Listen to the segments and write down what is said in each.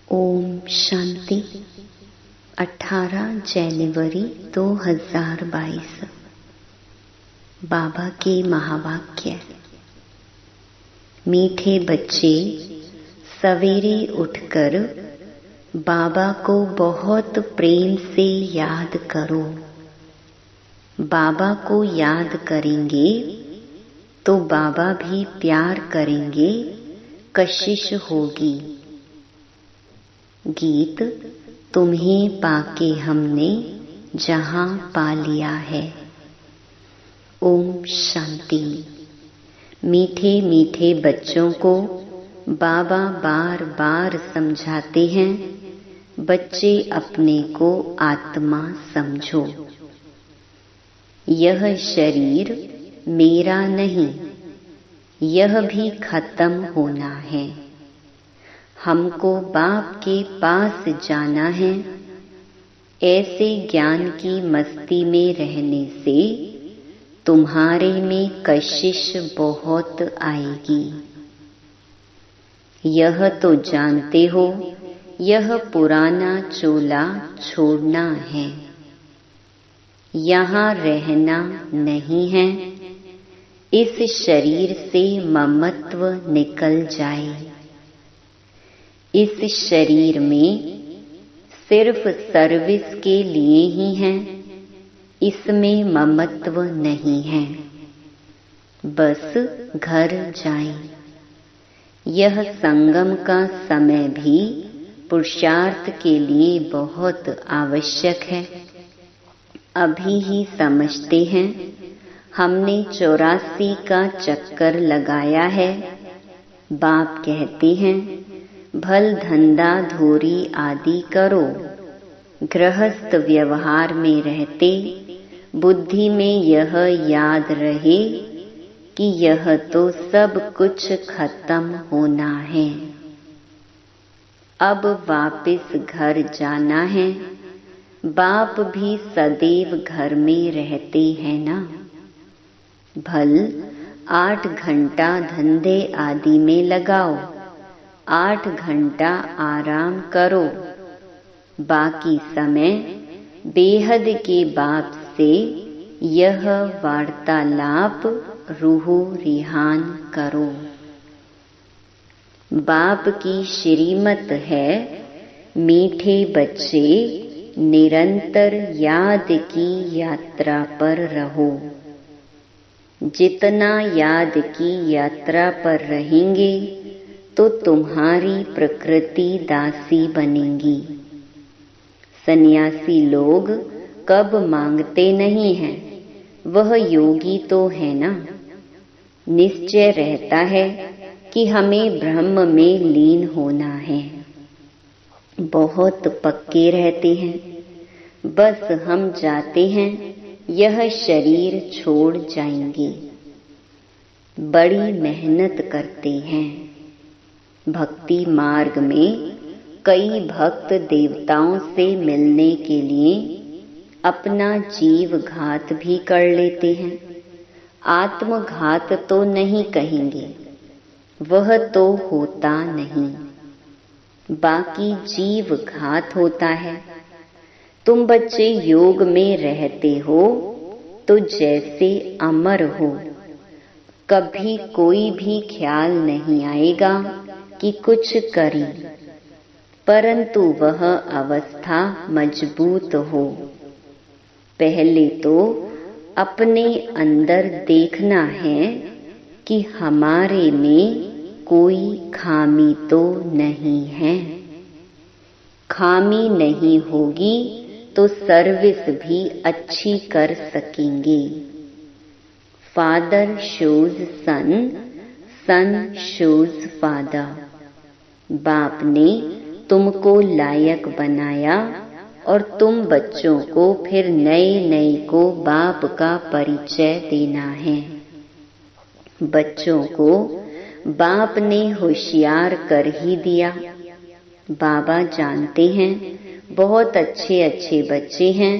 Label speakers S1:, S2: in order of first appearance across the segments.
S1: ओम शांति। 18 जनवरी 2022। बाबा के महावाक्य। मीठे बच्चे, सवेरे उठकर बाबा को बहुत प्रेम से याद करो। बाबा को याद करेंगे तो बाबा भी प्यार करेंगे, कशिश होगी। गीत। तुम्हें पाके हमने जहां पा लिया है। ओम शांति। मीठे मीठे बच्चों को बाबा बार बार समझाते हैं, बच्चे अपने को आत्मा समझो। यह शरीर मेरा नहीं, यह भी खत्म होना है। हमको बाप के पास जाना है। ऐसे ज्ञान की मस्ती में रहने से तुम्हारे में कशिश बहुत आएगी। यह तो जानते हो, यह पुराना चोला छोड़ना है। यहाँ रहना नहीं है। इस शरीर से ममत्व निकल जाए। इस शरीर में सिर्फ सर्विस के लिए ही है, इसमें ममत्व नहीं है। बस घर जाएं। यह संगम का समय भी पुरुषार्थ के लिए बहुत आवश्यक है। अभी ही समझते हैं, हमने 84 का चक्कर लगाया है। बाप कहते हैं, भल धंधा धोरी आदि करो। गृहस्थ व्यवहार में रहते बुद्धि में यह याद रहे कि यह तो सब कुछ खत्म होना है। अब वापस घर जाना है। बाप भी सदैव घर में रहते हैं ना। भल 8 घंटा धंधे आदि में लगाओ, 8 घंटा आराम करो। बाकी समय बेहद के बाप से यह वार्तालाप रूहो रिहान करो। बाप की श्रीमत है, मीठे बच्चे निरंतर याद की यात्रा पर रहो। जितना याद की यात्रा पर रहेंगे तो तुम्हारी प्रकृति दासी बनेगी। सन्यासी लोग कब मांगते नहीं हैं, वह योगी तो है ना। निश्चय रहता है कि हमें ब्रह्म में लीन होना है। बहुत पक्के रहते हैं, बस हम जाते हैं, यह शरीर छोड़ जाएंगे। बड़ी मेहनत करते हैं। भक्ति मार्ग में कई भक्त देवताओं से मिलने के लिए अपना जीव घात भी कर लेते हैं। आत्मघात तो नहीं कहेंगे, वह तो होता नहीं, बाकी जीव घात होता है। तुम बच्चे योग में रहते हो तो जैसे अमर हो। कभी कोई भी ख्याल नहीं आएगा कि कुछ करें, परंतु वह अवस्था मजबूत हो। पहले तो अपने अंदर देखना है कि हमारे में कोई खामी तो नहीं है। खामी नहीं होगी तो सर्विस भी अच्छी कर सकेंगे। फादर शोज सन, सन शोज फादर। बाप ने तुमको लायक बनाया और तुम बच्चों को फिर नए नए को बाप का परिचय देना है। बच्चों को बाप ने होशियार कर ही दिया। बाबा जानते हैं, बहुत अच्छे अच्छे बच्चे हैं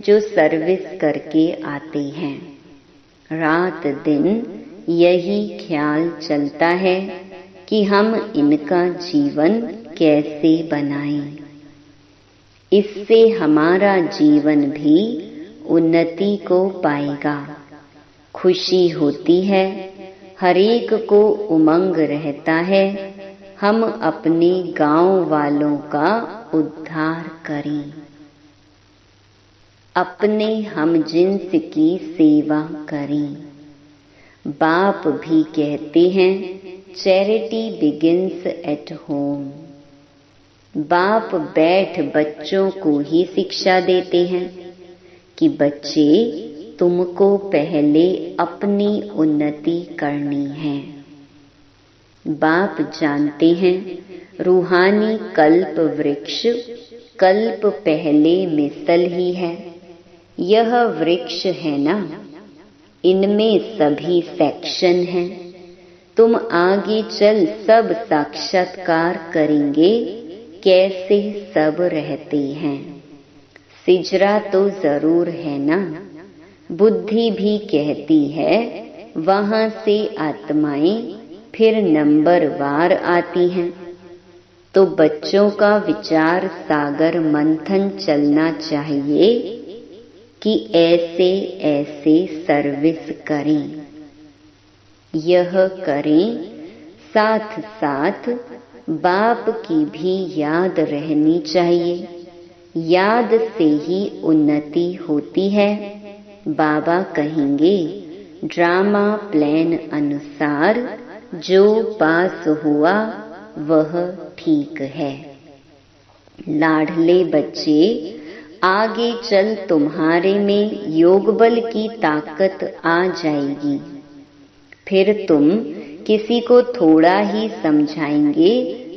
S1: जो सर्विस करके आते हैं। रात दिन यही ख्याल चलता है कि हम इनका जीवन कैसे बनाएं। इससे हमारा जीवन भी उन्नति को पाएगा। खुशी होती है, हरेक को उमंग रहता है, हम अपने गांव वालों का उद्धार करें। अपने हम जिन्स की सेवा करें। बाप भी कहते हैं चैरिटी बिगिंस एट होम। बाप बैठ बच्चों को ही शिक्षा देते हैं कि बच्चे तुमको पहले अपनी उन्नति करनी है। बाप जानते हैं रूहानी कल्प वृक्ष कल्प पहले मिसल ही है। यह वृक्ष है ना, इनमें सभी सेक्शन हैं। तुम आगे चल सब साक्षात्कार करेंगे कैसे सब रहते हैं। सिजरा तो जरूर है ना, बुद्धि भी कहती है वहां से आत्माएं फिर नंबरवार आती हैं। तो बच्चों का विचार सागर मंथन चलना चाहिए कि ऐसे ऐसे सर्विस करें। यह करें, साथ साथ बाप की भी याद रहनी चाहिए। याद से ही उन्नति होती है। बाबा कहेंगे ड्रामा प्लान अनुसार जो पास हुआ वह ठीक है। लाडले बच्चे, आगे चल तुम्हारे में योग बल की ताकत आ जाएगी। फिर तुम किसी को थोड़ा ही समझाएंगे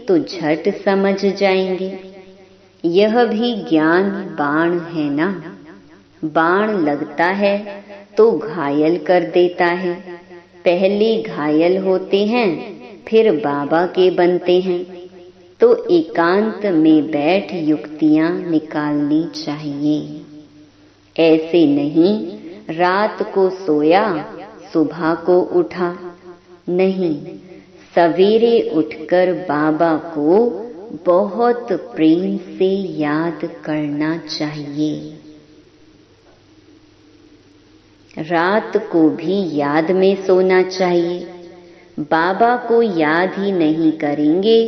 S1: तो झट समझ जाएंगे। यह भी ज्ञान बाण है ना। बाण लगता है तो घायल कर देता है। पहले घायल होते हैं फिर बाबा के बनते हैं। तो एकांत में बैठ युक्तियां निकालनी चाहिए। ऐसे नहीं रात को सोया सुबह को उठा। नहीं, सवेरे उठकर बाबा को बहुत प्रेम से याद करना चाहिए। रात को भी याद में सोना चाहिए। बाबा को याद ही नहीं करेंगे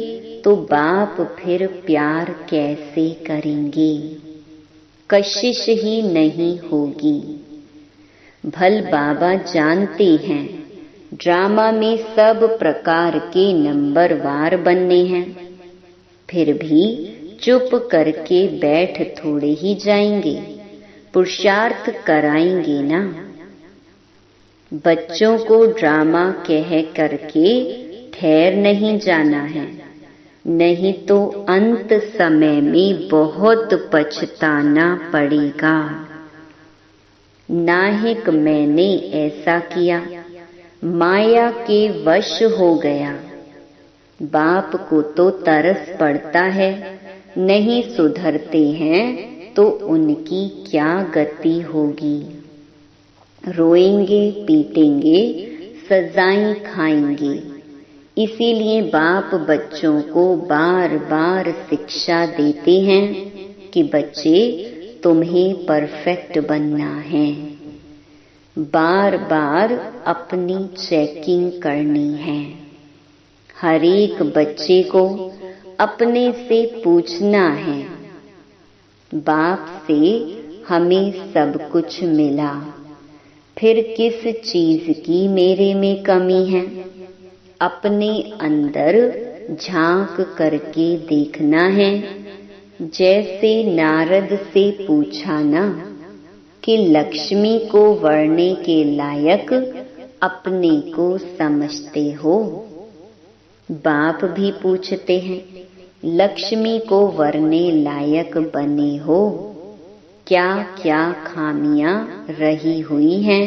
S1: तो बाप फिर प्यार कैसे करेंगे। कशिश ही नहीं होगी। भल बाबा जानते हैं ड्रामा में सब प्रकार के नंबरवार बनने हैं। फिर भी चुप करके बैठ थोड़े ही जाएंगे, पुरुषार्थ कराएंगे ना। बच्चों को ड्रामा कह करके ठहर नहीं जाना है, नहीं तो अंत समय में बहुत पछताना पड़ेगा। नाहिक मैंने ऐसा किया, माया के वश हो गया। बाप को तो तरस पड़ता है, नहीं सुधरते हैं तो उनकी क्या गति होगी। रोएंगे, पीटेंगे, सजाएं खाएंगे। इसीलिए बाप बच्चों को बार बार शिक्षा देते हैं कि बच्चे तुम्हें परफेक्ट बनना है। बार बार अपनी चेकिंग करनी है। हर एक बच्चे को अपने से पूछना है, बाप से हमें सब कुछ मिला, फिर किस चीज की मेरे में कमी है। अपने अंदर झांक करके देखना है। जैसे नारद से पूछा ना कि लक्ष्मी को वरने के लायक अपने को समझते हो। बाप भी पूछते हैं लक्ष्मी को वरने लायक बने हो। क्या क्या खामियां रही हुई हैं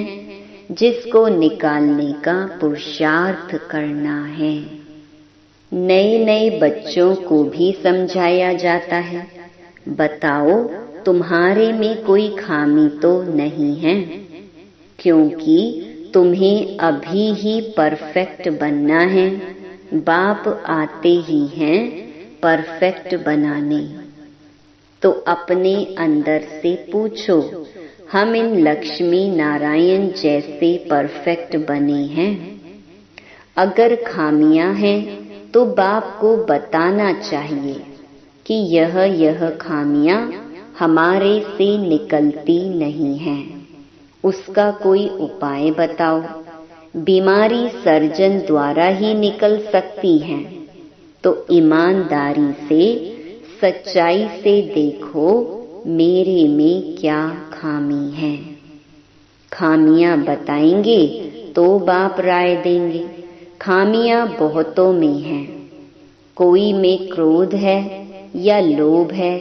S1: जिसको निकालने का पुरुषार्थ करना है। नए नए बच्चों को भी समझाया जाता है, बताओ तुम्हारे में कोई खामी तो नहीं है, क्योंकि तुम्हें अभी ही परफेक्ट बनना है। बाप आते ही हैं परफेक्ट बनाने। तो अपने अंदर से पूछो, हम इन लक्ष्मी नारायण जैसे परफेक्ट बने हैं? अगर खामियां हैं तो बाप को बताना चाहिए कि यह खामियां हमारे से निकलती नहीं हैं। उसका कोई उपाय बताओ। बीमारी सर्जन द्वारा ही निकल सकती है, तो ईमानदारी से सच्चाई से देखो मेरे में क्या खामी है। खामियां बताएंगे तो बाप राय देंगे। खामियां बहुतों में हैं। कोई में क्रोध है या लोभ है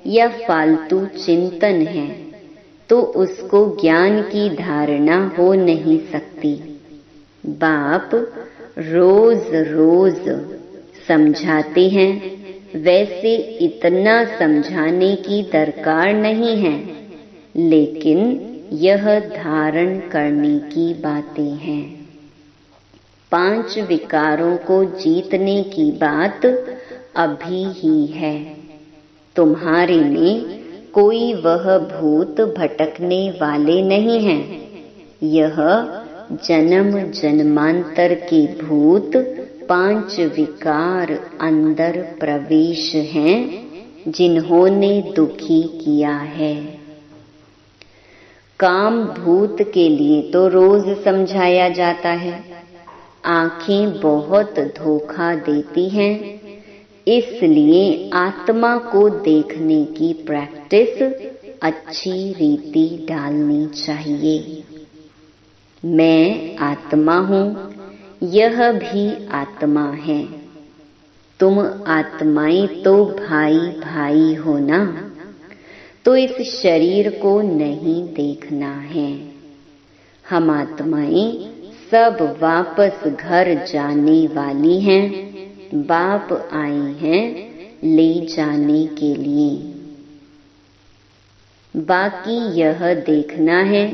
S1: या फालतू चिंतन है, तो उसको ज्ञान की धारणा हो नहीं सकती। बाप रोज रोज समझाते हैं, वैसे इतना समझाने की दरकार नहीं है, लेकिन यह धारण करने की बातें हैं। 5 विकारों को जीतने की बात अभी ही है। तुम्हारे में कोई वह भूत भटकने वाले नहीं हैं। यह जन्म जन्मांतर के भूत 5 विकार अंदर प्रवेश हैं, जिन्होंने दुखी किया है। काम भूत के लिए तो रोज समझाया जाता है। आंखें बहुत धोखा देती हैं, इसलिए आत्मा को देखने की प्रैक्टिस अच्छी रीति डालनी चाहिए। मैं आत्मा हूँ, यह भी आत्मा है। तुम आत्माएं तो भाई भाई हो ना, तो इस शरीर को नहीं देखना है। हम आत्माएं सब वापस घर जाने वाली हैं। बाप आए हैं ले जाने के लिए। बाकी यह देखना है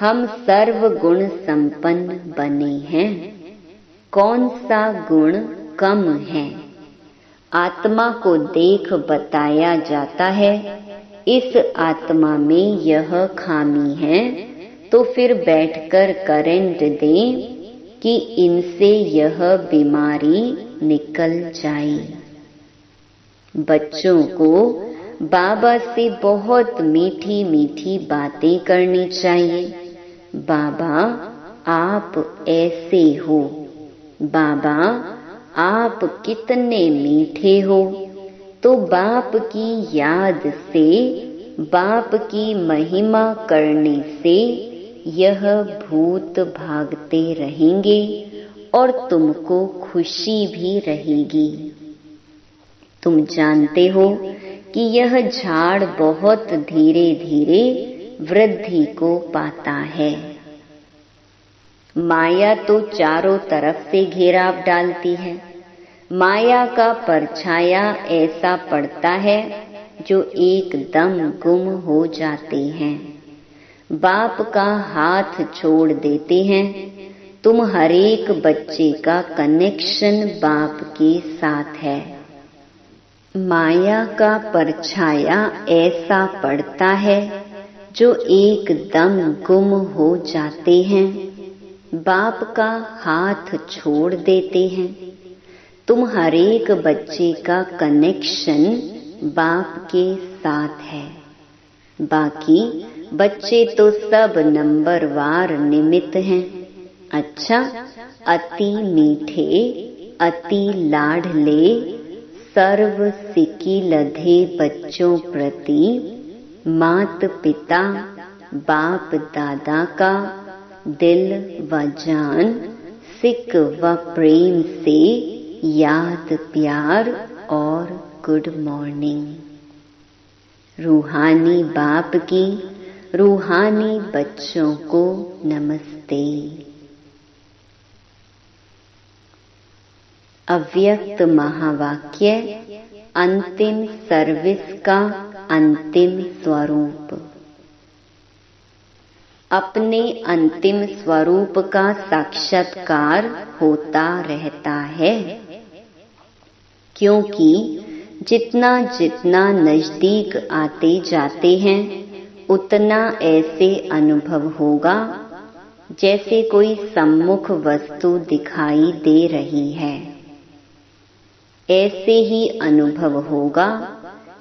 S1: हम सर्व गुण संपन्न बने हैं। कौन सा गुण कम है? आत्मा को देख बताया जाता है, इस आत्मा में यह खामी है, तो फिर बैठकर करंट दें कि इनसे यह बीमारी निकल जाए। बच्चों को बाबा से बहुत मीठी मीठी बातें करनी चाहिए। बाबा आप ऐसे हो, बाबा आप कितने मीठे हो। तो बाप की याद से, बाप की महिमा करने से यह भूत भागते रहेंगे और तुमको खुशी भी रहेगी। तुम जानते हो कि यह झाड़ बहुत धीरे धीरे वृद्धि को पाता है। माया तो चारों तरफ से घेराव डालती है। माया का परछाया ऐसा पड़ता है जो एकदम गुम हो जाते हैं। बाप का हाथ छोड़ देते हैं। तुम हर एक बच्चे का कनेक्शन बाप के साथ है। माया का परछाया ऐसा पड़ता है जो एकदम गुम हो जाते हैं। बाप का हाथ छोड़ देते हैं। तुम हर एक बच्चे का कनेक्शन बाप के साथ है। बाकी बच्चे तो सब नंबरवार निमित्त हैं। अच्छा, अति मीठे, अति लाडले, सर्व सिकी लधे बच्चों प्रति मात पिता बाप दादा का दिल व जान, सिक व प्रेम से याद प्यार और गुड मॉर्निंग। रूहानी बाप की रूहानी बच्चों को नमस्ते। अव्यक्त महावाक्य, अंतिम सर्विस का अंतिम स्वरूप। अपने अंतिम स्वरूप का साक्षात्कार होता रहता है, क्योंकि जितना जितना नजदीक आते जाते हैं उतना ऐसे अनुभव होगा जैसे कोई सम्मुख वस्तु दिखाई दे रही है। ऐसे ही अनुभव होगा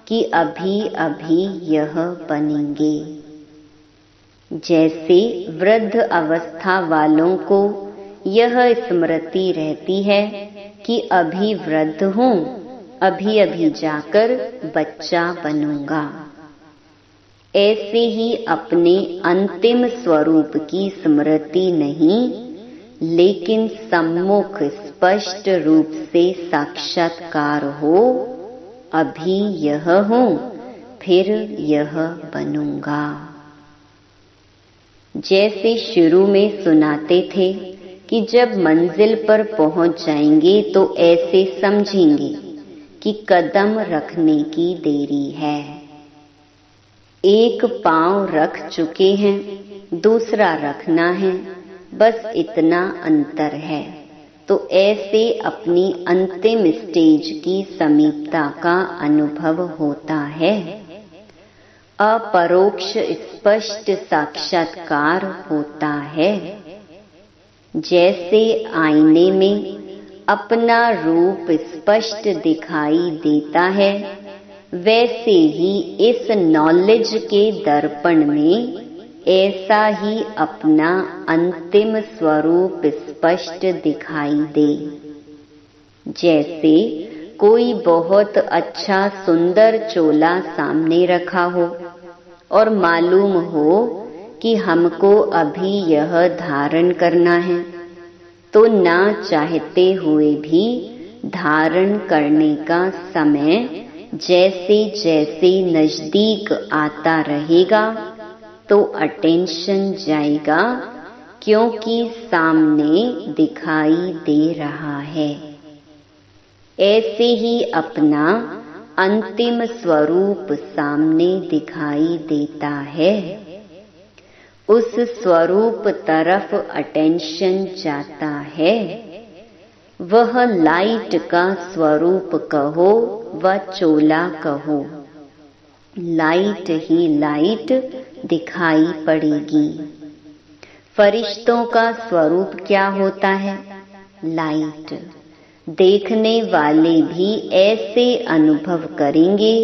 S1: कि अभी अभी यह बनेंगे। जैसे वृद्ध अवस्था वालों को यह स्मृति रहती है कि अभी वृद्ध हूँ, अभी अभी जाकर बच्चा बनूंगा। ऐसे ही अपने अंतिम स्वरूप की स्मृति नहीं, लेकिन सम्मुख स्पष्ट रूप से साक्षात्कार हो, अभी यह हूँ, फिर यह बनूंगा। जैसे शुरू में सुनाते थे कि जब मंजिल पर पहुंच जाएंगे तो ऐसे समझेंगे कि कदम रखने की देरी है। एक पांव रख चुके हैं, दूसरा रखना है, बस इतना अंतर है। तो ऐसे अपनी अंतिम स्टेज की समीपता का अनुभव होता है। अपरोक्ष स्पष्ट साक्षात्कार होता है। जैसे आईने में अपना रूप स्पष्ट दिखाई देता है, वैसे ही इस नॉलेज के दर्पण में ऐसा ही अपना अंतिम स्वरूप स्पष्ट दिखाई दे। जैसे कोई बहुत अच्छा सुंदर चोला सामने रखा हो और मालूम हो कि हमको अभी यह धारण करना है, तो ना चाहते हुए भी धारण करने का समय जैसे जैसे नजदीक आता रहेगा तो अटेंशन जाएगा, क्योंकि सामने दिखाई दे रहा है। ऐसे ही अपना अंतिम स्वरूप सामने दिखाई देता है। उस स्वरूप तरफ अटेंशन जाता है। वह लाइट का स्वरूप कहो व चोला कहो, लाइट ही लाइट दिखाई पड़ेगी। फरिश्तों का स्वरूप क्या होता है? लाइट। देखने वाले भी ऐसे अनुभव करेंगे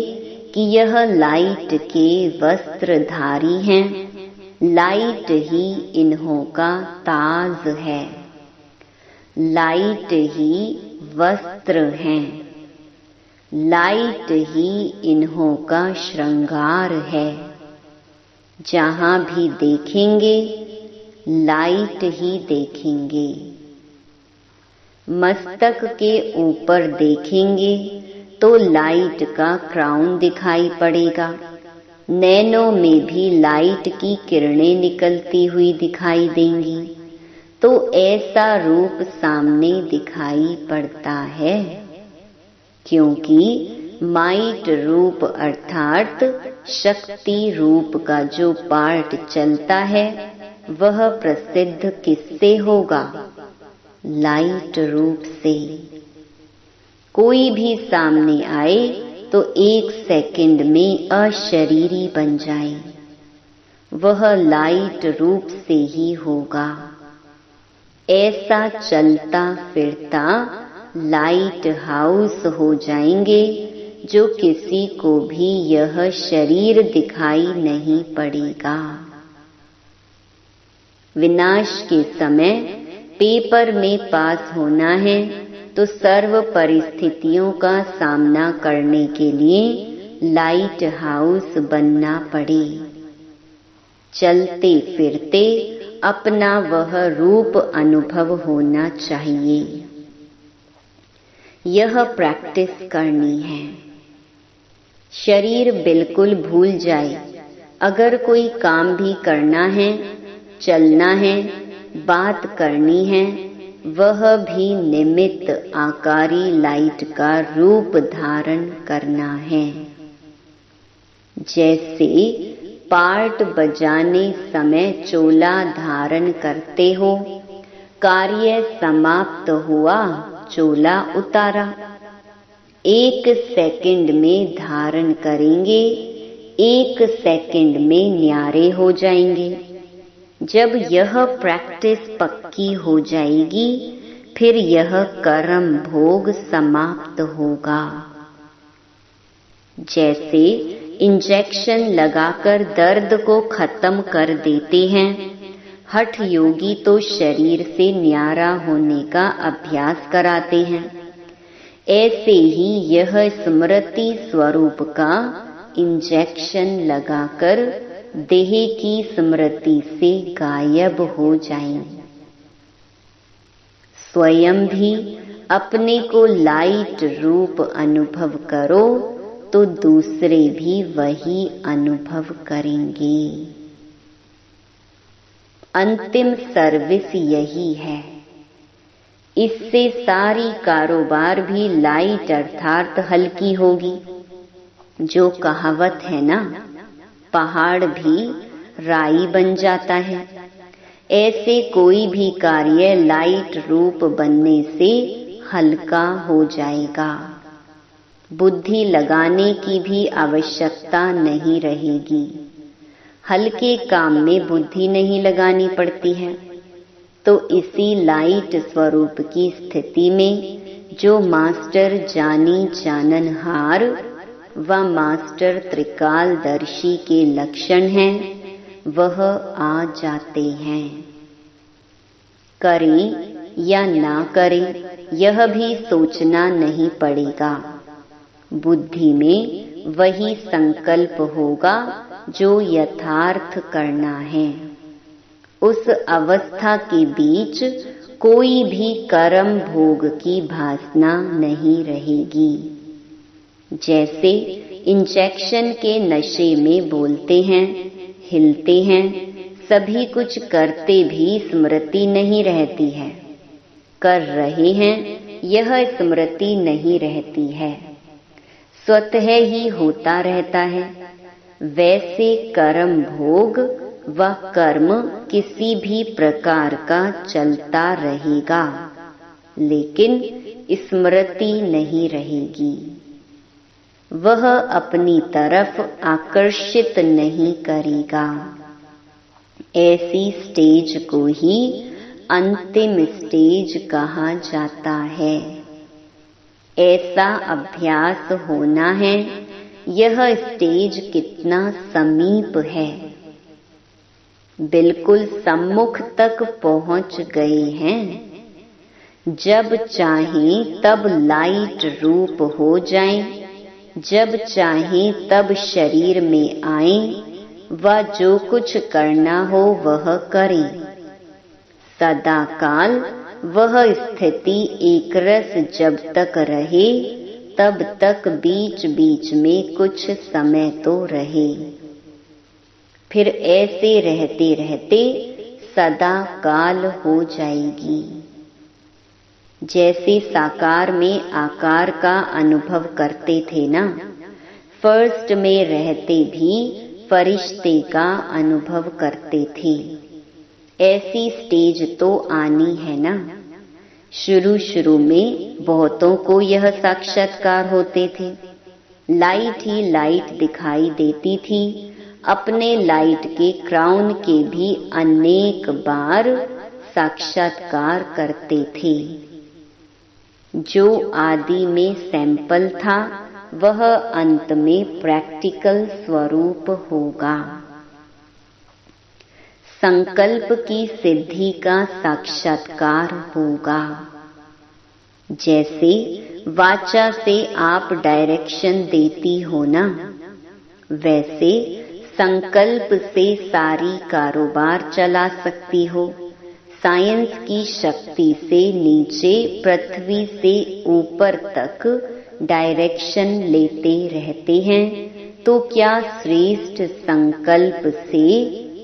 S1: कि यह लाइट के वस्त्रधारी हैं, लाइट ही इन्हों का ताज है, लाइट ही वस्त्र हैं, लाइट ही इन्हों का श्रृंगार है। जहां भी देखेंगे लाइट ही देखेंगे। मस्तक के ऊपर देखेंगे तो लाइट का क्राउन दिखाई पड़ेगा। नैनों में भी लाइट की किरणें निकलती हुई दिखाई देंगी। तो ऐसा रूप सामने दिखाई पड़ता है, क्योंकि माइट रूप अर्थात शक्ति रूप का जो पार्ट चलता है वह प्रसिद्ध किससे होगा? लाइट रूप से। कोई भी सामने आए तो 1 सेकंड में अशरीरी बन जाए, वह लाइट रूप से ही होगा। ऐसा चलता फिरता लाइट हाउस हो जाएंगे जो किसी को भी यह शरीर दिखाई नहीं पड़ेगा। विनाश के समय पेपर में पास होना है तो सर्व परिस्थितियों का सामना करने के लिए लाइट हाउस बनना पड़े। चलते फिरते अपना वह रूप अनुभव होना चाहिए। यह प्रैक्टिस करनी है। शरीर बिल्कुल भूल जाए। अगर कोई काम भी करना है, चलना है, बात करनी है, वह भी निमित्त आकारी लाइट का रूप धारण करना है। जैसे पार्ट बजाने समय चोला धारण करते हो, कार्य समाप्त हुआ, चोला उतारा। 1 सेकंड में धारण करेंगे, 1 सेकंड में न्यारे हो जाएंगे। जब यह प्रैक्टिस पक्की हो जाएगी, फिर यह कर्म भोग समाप्त होगा। जैसे इंजेक्शन लगाकर दर्द को खत्म कर देते हैं, हठ योगी तो शरीर से न्यारा होने का अभ्यास कराते हैं। ऐसे ही यह स्मृति स्वरूप का इंजेक्शन लगाकर देह की स्मृति से गायब हो जाएंगे। स्वयं भी अपने को लाइट रूप अनुभव करो तो दूसरे भी वही अनुभव करेंगे। अंतिम सर्विस यही है। इससे सारी कारोबार भी लाइट अर्थात हल्की होगी। जो कहावत है ना, पहाड़ भी राई बन जाता है, ऐसे कोई भी कार्य लाइट रूप बनने से हल्का हो जाएगा। बुद्धि लगाने की भी आवश्यकता नहीं रहेगी। हल्के काम में बुद्धि नहीं लगानी पड़ती है। तो इसी लाइट स्वरूप की स्थिति में जो मास्टर जानी जाननहार व मास्टर त्रिकालदर्शी के लक्षण हैं, वह आ जाते हैं। करें या ना करें, यह भी सोचना नहीं पड़ेगा। बुद्धि में वही संकल्प होगा जो यथार्थ करना है। उस अवस्था के बीच कोई भी कर्म भोग की भासना नहीं रहेगी। जैसे इंजेक्शन के नशे में बोलते हैं, हिलते हैं, सभी कुछ करते भी स्मृति नहीं रहती है। कर रहे हैं, यह स्मृति नहीं रहती है, स्वतः ही होता रहता है। वैसे कर्म भोग व कर्म किसी भी प्रकार का चलता रहेगा, लेकिन स्मृति नहीं रहेगी। वह अपनी तरफ आकर्षित नहीं करेगा। ऐसी स्टेज को ही अंतिम स्टेज कहा जाता है। ऐसा अभ्यास होना है। यह स्टेज कितना समीप है, बिल्कुल सम्मुख तक पहुंच गए हैं। जब चाहें तब लाइट रूप हो जाएं, जब चाहें तब शरीर में आएं व जो कुछ करना हो वह करें। सदा काल वह स्थिति एकरस जब तक रहे, तब तक बीच बीच में कुछ समय तो रहे। फिर ऐसे रहते रहते सदा काल हो जाएगी। जैसे साकार में आकार का अनुभव करते थे ना, फर्स्ट में रहते भी फरिश्ते का अनुभव करते थे। ऐसी स्टेज तो आनी है ना। शुरू शुरू में बहुतों को यह साक्षात्कार होते थे। लाइट ही लाइट दिखाई देती थी। अपने लाइट के क्राउन के भी अनेक बार साक्षात्कार करते थे। जो आदि में सैंपल था, वह अंत में प्रैक्टिकल स्वरूप होगा। संकल्प की सिद्धि का साक्षात्कार होगा। जैसे वाचा से आप डायरेक्शन देती हो ना, वैसे संकल्प से सारी कारोबार चला सकती हो। साइंस की शक्ति से नीचे पृथ्वी से ऊपर तक डायरेक्शन लेते रहते हैं, तो क्या श्रेष्ठ संकल्प से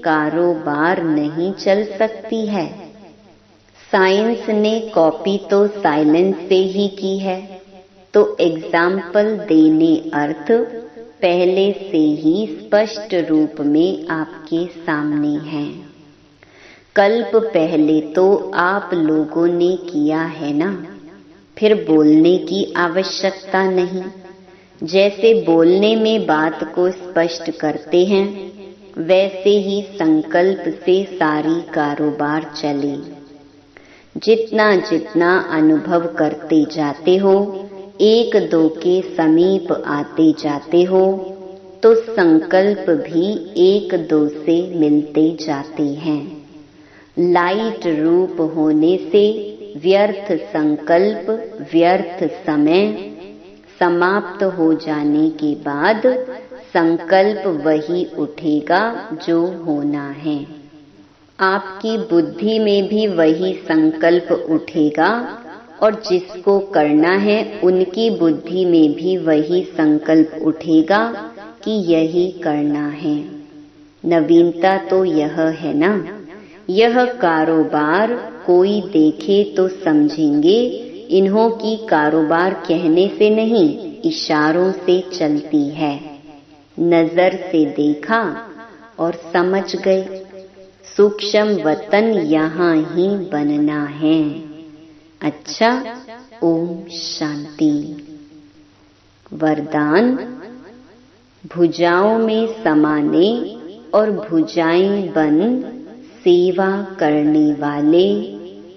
S1: कारोबार नहीं चल सकती है? साइंस ने कॉपी तो साइलेंस से ही की है, तो एग्जाम्पल देने अर्थ पहले से ही स्पष्ट रूप में आपके सामने है। कल्प पहले तो आप लोगों ने किया है ना। फिर बोलने की आवश्यकता नहीं। जैसे बोलने में बात को स्पष्ट करते हैं, वैसे ही संकल्प से सारी कारोबार चले। जितना जितना अनुभव करते जाते हो, एक दो के समीप आते जाते हो, तो संकल्प भी एक दो से मिलते जाते हैं। लाइट रूप होने से व्यर्थ संकल्प, व्यर्थ समय समाप्त हो जाने के बाद संकल्प वही उठेगा जो होना है। आपकी बुद्धि में भी वही संकल्प उठेगा और जिसको करना है उनकी बुद्धि में भी वही संकल्प उठेगा कि यही करना है। नवीनता तो यह है ना, यह कारोबार कोई देखे तो समझेंगे इन्हों की कारोबार कहने से नहीं, इशारों से चलती है। नजर से देखा और समझ गए, सूक्ष्म वतन यहाँ ही बनना है। अच्छा, ओम शांति। वरदान, भुजाओं में समाने और भुजाएं बन सेवा करने वाले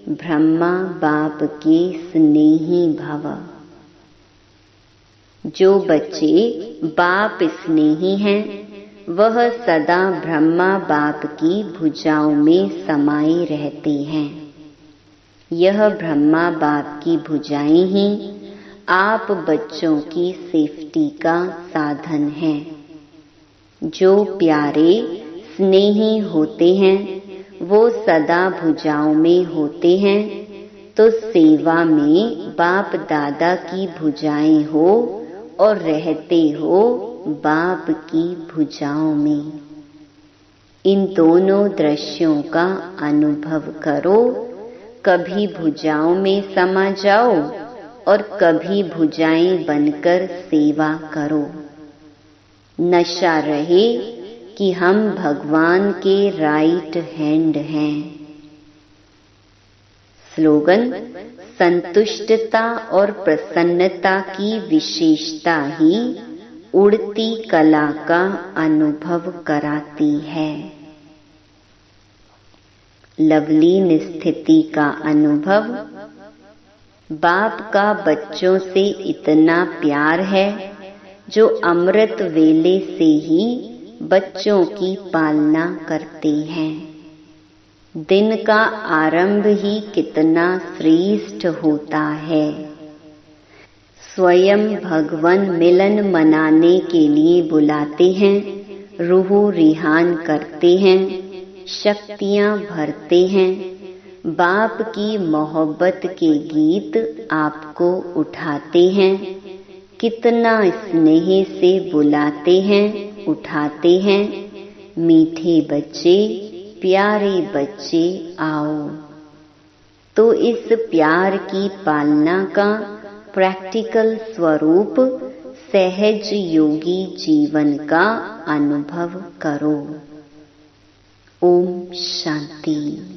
S1: ब्रह्मा बाप के स्नेही भव। जो बच्चे बाप स्नेही हैं, वह सदा ब्रह्मा बाप की भुजाओं में समाये रहते हैं। यह ब्रह्मा बाप की भुजाएं ही आप बच्चों की सेफ्टी का साधन है। जो प्यारे स्नेही होते हैं, वो सदा भुजाओं में होते हैं, तो सेवा में बाप दादा की भुजाएं हो और रहते हो बाप की भुजाओं में। इन दोनों दृश्यों का अनुभव करो। कभी भुजाओं में समा जाओ और कभी भुजाएं बनकर सेवा करो। नशा रहे कि हम भगवान के राइट हैंड हैं। स्लोगन, संतुष्टता और प्रसन्नता की विशेषता ही उड़ती कला का अनुभव कराती है। लवलीन स्थिति का अनुभव। बाप का बच्चों से इतना प्यार है जो अमृत वेले से ही बच्चों की पालना करते हैं। दिन का आरंभ ही कितना श्रेष्ठ होता है। स्वयं भगवान मिलन मनाने के लिए बुलाते हैं, रूह रिहान करते हैं, शक्तियां भरते हैं। बाप की मोहब्बत के गीत आपको उठाते हैं। कितना स्नेह से बुलाते हैं, उठाते हैं। मीठे बच्चे, प्यारे बच्चे आओ। तो इस प्यार की पालना का प्रैक्टिकल स्वरूप सहज योगी जीवन का अनुभव करो। ओम शांति।